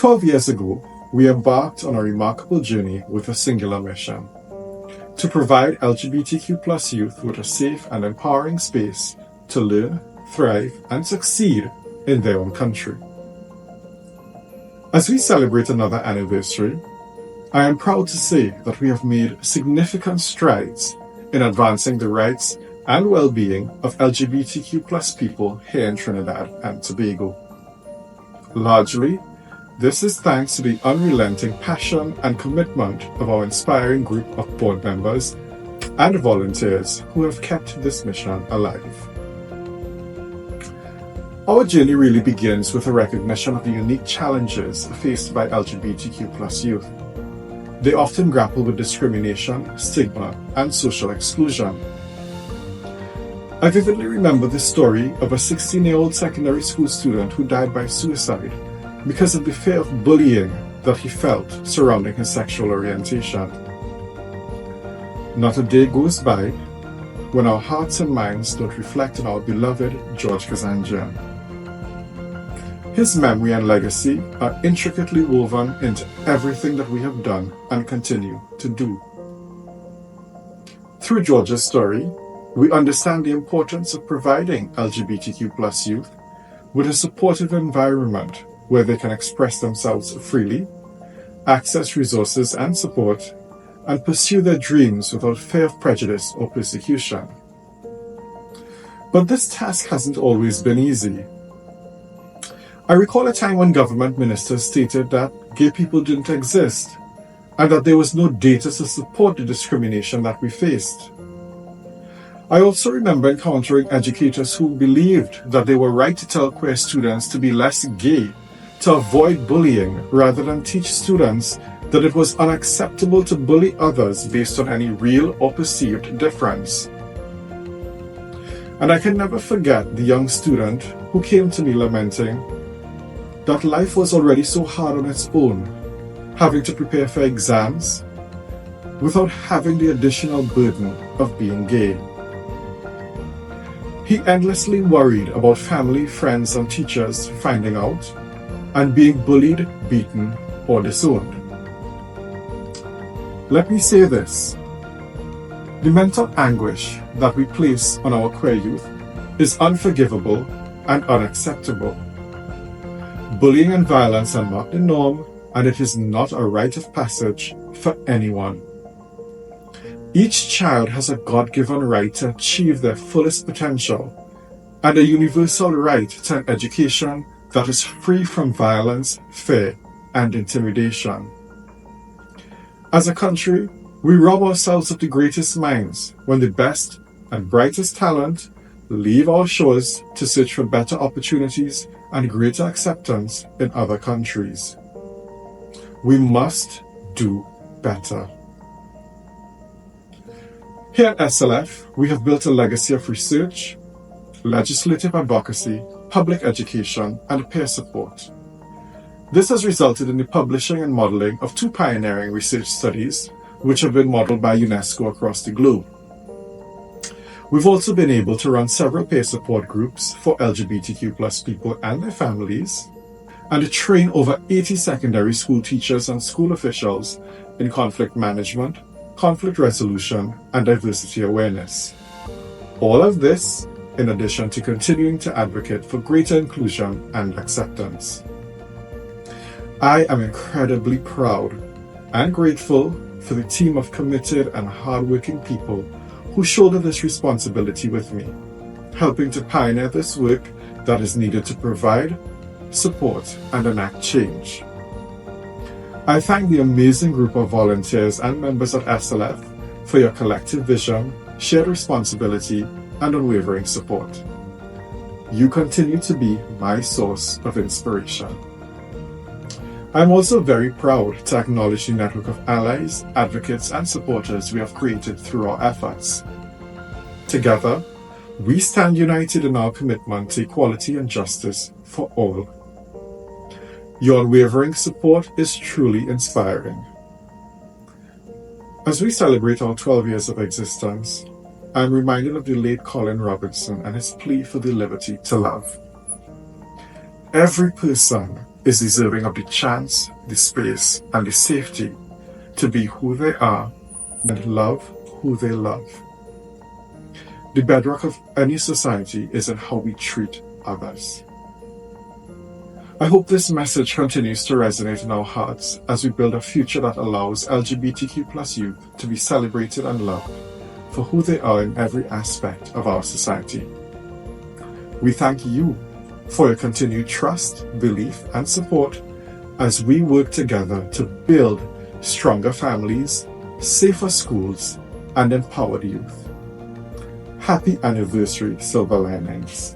12 years ago, we embarked on a remarkable journey with a singular mission: to provide LGBTQ+ youth with a safe and empowering space to learn, thrive, and succeed in their own country. As we celebrate another anniversary, I am proud to say that we have made significant strides in advancing the rights and well-being of LGBTQ+ people here in Trinidad and Tobago. Largely, this is thanks to the unrelenting passion and commitment of our inspiring group of board members and volunteers who have kept this mission alive. Our journey really begins with a recognition of the unique challenges faced by LGBTQ+ youth. They often grapple with discrimination, stigma, and social exclusion. I vividly remember the story of a 16-year-old secondary school student who died by suicide because of the fear of bullying that he felt surrounding his sexual orientation. Not a day goes by when our hearts and minds don't reflect on our beloved George Kazanjian. His memory and legacy are intricately woven into everything that we have done and continue to do. Through George's story, we understand the importance of providing LGBTQ+ youth with a supportive environment where they can express themselves freely, access resources and support, and pursue their dreams without fear of prejudice or persecution. But this task hasn't always been easy. I recall a time when government ministers stated that gay people didn't exist and that there was no data to support the discrimination that we faced. I also remember encountering educators who believed that they were right to tell queer students to be less gay to avoid bullying rather than teach students that it was unacceptable to bully others based on any real or perceived difference. And I can never forget the young student who came to me lamenting that life was already so hard on its own, having to prepare for exams without having the additional burden of being gay. He endlessly worried about family, friends, and teachers finding out and being bullied, beaten, or disowned. Let me say this: the mental anguish that we place on our queer youth is unforgivable and unacceptable. Bullying and violence are not the norm, and it is not a rite of passage for anyone. Each child has a God-given right to achieve their fullest potential and a universal right to an education that is free from violence, fear, and intimidation. As a country, we rob ourselves of the greatest minds when the best and brightest talent leave our shores to search for better opportunities and greater acceptance in other countries. We must do better. Here at SLF, we have built a legacy of research, legislative advocacy, public education, and peer support. This has resulted in the publishing and modeling of 2 pioneering research studies, which have been modeled by UNESCO across the globe. We've also been able to run several peer support groups for LGBTQ+ people and their families, and to train over 80 secondary school teachers and school officials in conflict management, conflict resolution, and diversity awareness. All of this in addition to continuing to advocate for greater inclusion and acceptance. I am incredibly proud and grateful for the team of committed and hardworking people who shoulder this responsibility with me, helping to pioneer this work that is needed to provide, support, and enact change. I thank the amazing group of volunteers and members at SLF for your collective vision, shared responsibility, and unwavering support. You continue to be my source of inspiration. I'm also very proud to acknowledge the network of allies, advocates, and supporters we have created through our efforts. Together, we stand united in our commitment to equality and justice for all. Your unwavering support is truly inspiring. As we celebrate our 12 years of existence, I am reminded of the late Colin Robinson and his plea for the liberty to love. Every person is deserving of the chance, the space, and the safety to be who they are and love who they love. The bedrock of any society is in how we treat others. I hope this message continues to resonate in our hearts as we build a future that allows LGBTQ+ youth to be celebrated and loved for who they are in every aspect of our society. We thank you for your continued trust, belief, and support as we work together to build stronger families, safer schools, and empowered youth. Happy anniversary, Silver Linings.